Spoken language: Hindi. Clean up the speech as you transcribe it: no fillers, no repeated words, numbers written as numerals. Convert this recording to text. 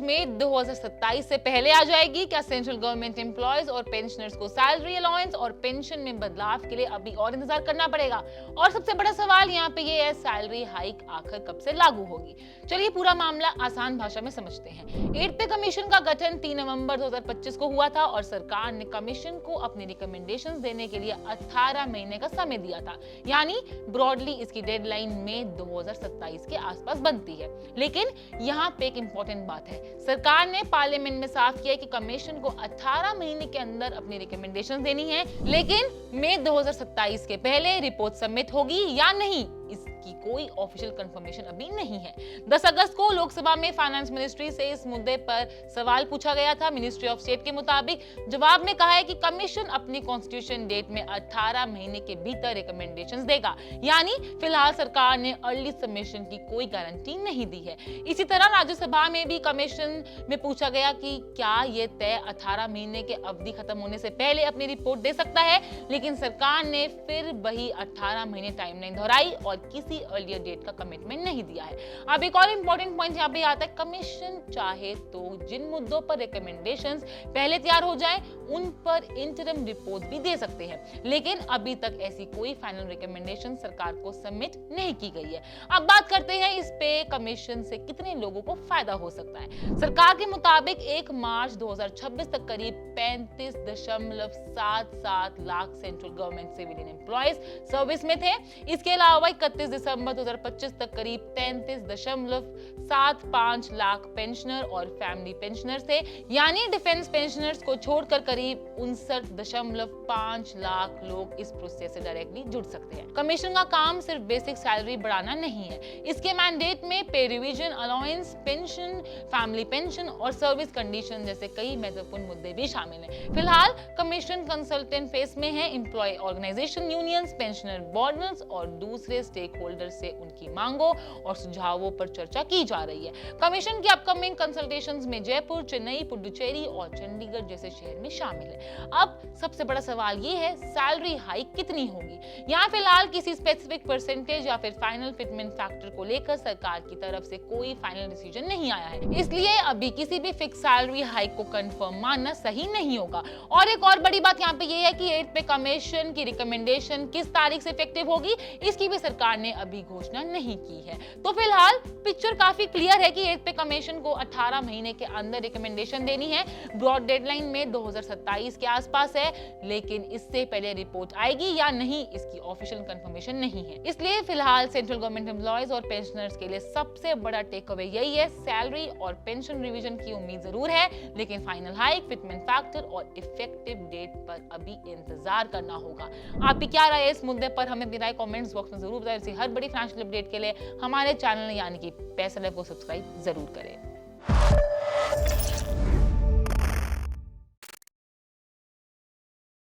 में 2027 से पहले आ जाएगी। क्या सेंट्रल गवर्नमेंट एम्प्लॉयज और पेंशनर्स को सैलरी अलाउंस और पेंशन में बदलाव के लिए अभी और इंतजार करना पड़ेगा? और सबसे बड़ा सवाल यहाँ पे ये है, सैलरी हाइक आखिर कब से लागू होगी? चलिए पूरा मामला आसान भाषा में समझते हैं। 8th पे कमीशन का गठन 3 नवंबर 2025 को हुआ था और सरकार ने कमीशन को अपनी रिकमेंडेशंस देने के लिए 18 महीने का समय दिया था। यानी ब्रॉडली इसकी डेडलाइन मई 2027 के आसपास बनती है। लेकिन यहाँ पे एक इंपॉर्टेंट बात है, सरकार ने पार्लियामेंट में साफ किया कि कमीशन को 18 महीने के अंदर अपनी रिकमेंडेशन देनी है, लेकिन मई 2027 के पहले रिपोर्ट सबमिट होगी या नहीं, इसकी कोई ऑफिशियल कंफर्मेशन अभी नहीं है। 10 अगस्त को लोकसभा में फाइनेंस मिनिस्ट्री से इस मुद्दे पर सवाल पूछा गया था। मिनिस्ट्री ऑफ स्टेट के मुताबिक जवाब में कहा है कि कमीशन अपनी कॉन्स्टिट्यूशन डेट में 18 महीने के भीतर रिकमेंडेशंस देगा। यानी फिलहाल सरकार ने अर्ली सबमिशन की कोई गारंटी नहीं दी है। इसी तरह राज्यसभा में भी कमीशन में पूछा गया कि क्या ये तय 18 महीने के अवधि खत्म होने से पहले अपनी रिपोर्ट दे सकता है, लेकिन सरकार ने फिर वही 18 महीने टाइमलाइन दोहराई और किसी अर्लियर डेट का कमिटमेंट नहीं दिया है। अब एक और इंपॉर्टेंट पॉइंट यहाँ पे आता है, कमीशन चाहे तो जिन मुद्दों पर रिकमेंडेशंस पहले तैयार हो जाए उन पर इंटरिम रिपोर्ट भी दे सकते हैं, लेकिन अभी तक ऐसी कोई फाइनल रिकमेंडेशन सरकार को सबमिट नहीं की गई है। अब बात करते हैं इस पे कमीशन से कितने लोगों को फायदा हो सकता है। सरकार के मुताबिक 1 मार्च 2026 तक करीब 35.77 lakh central government civilian employees service में थे। इसके अलावा 31 दिसंबर 2025 तक करीब 33.75 लाख पेंशनर और फैमिली पेंशनर्स थे। यानी डिफेंस पेंशनर्स को छोड़कर करीब 59.5 लाख लोग इस प्रोसेस से डायरेक्टली जुड़ सकते हैं। कमीशन का काम सिर्फ बेसिक सैलरी बढ़ाना नहीं है, इसके मैंडेट में पे revision, allowance, pension, family pension और सर्विस कंडीशन जैसे कई महत्वपूर्ण मुद्दे भी शामिल हैं। फिलहाल कमीशन कंसल्टेंट फेस में है। Employ organisation, unions, pensioner boards और दूसरे स्टेक होल्डर से उनकी मांगों और सुझावों पर चर्चा की जा रही है। कमीशन की अपकमिंग कंसल्टेशंस में जयपुर, चेन्नई, पुडुचेरी और चंडीगढ़ जैसे शहर में शामिल है। अब सबसे बड़ा सवाल ये है, सैलरी हाइक कितनी होगी? यहाँ फिलहाल किसी स्पेसिफिक परसेंटेज या फिर फाइनल फिटमेंट फैक्टर को लेकर सरकार की तरफ से कोई फाइनल डिसीजन नहीं आया है, इसलिए अभी किसी भी फिक्स सैलरी हाइक को कंफर्म मानना सही नहीं होगा। और एक और बड़ी बात यहाँ पे ये है कि 8 पे कमीशन की रिकमेंडेशन किस तारीख से इफेक्टिव होगी, इसकी भी सरकार ने अभी घोषणा नहीं की है। तो फिलहाल पिक्चर काफी क्लियर है कि 8 पे कमीशन को 18 महीने के अंदर रिकमेंडेशन देनी है। ब्रॉड डेडलाइन में 2027 के आसपास है, लेकिन इससे पहले रिपोर्ट आएगी या नहीं, इसकी ऑफिशियल कंफर्मेशन नहीं है। इसलिए फिलहाल सेंट्रल गवर्नमेंट एम्प्लॉयज और पेंशनर्स के लिए सबसे बड़ा टेक अवे यही है, सैलरी और पेंशन रिवीजन की उम्मीद जरूर है, लेकिन फाइनल हाइक, फिटमेंट फैक्टर और इफेक्टिव डेट पर अभी इंतजार करना होगा। आपकी क्या राय है इस मुद्दे पर? हमें अपनी राय कमेंट्स बॉक्स में जरूर बताएं। हर बड़ी फाइनेंशियल अपडेट के लिए हमारे चैनल यानी कि पैसा लाइव को सब्सक्राइब जरूर करें।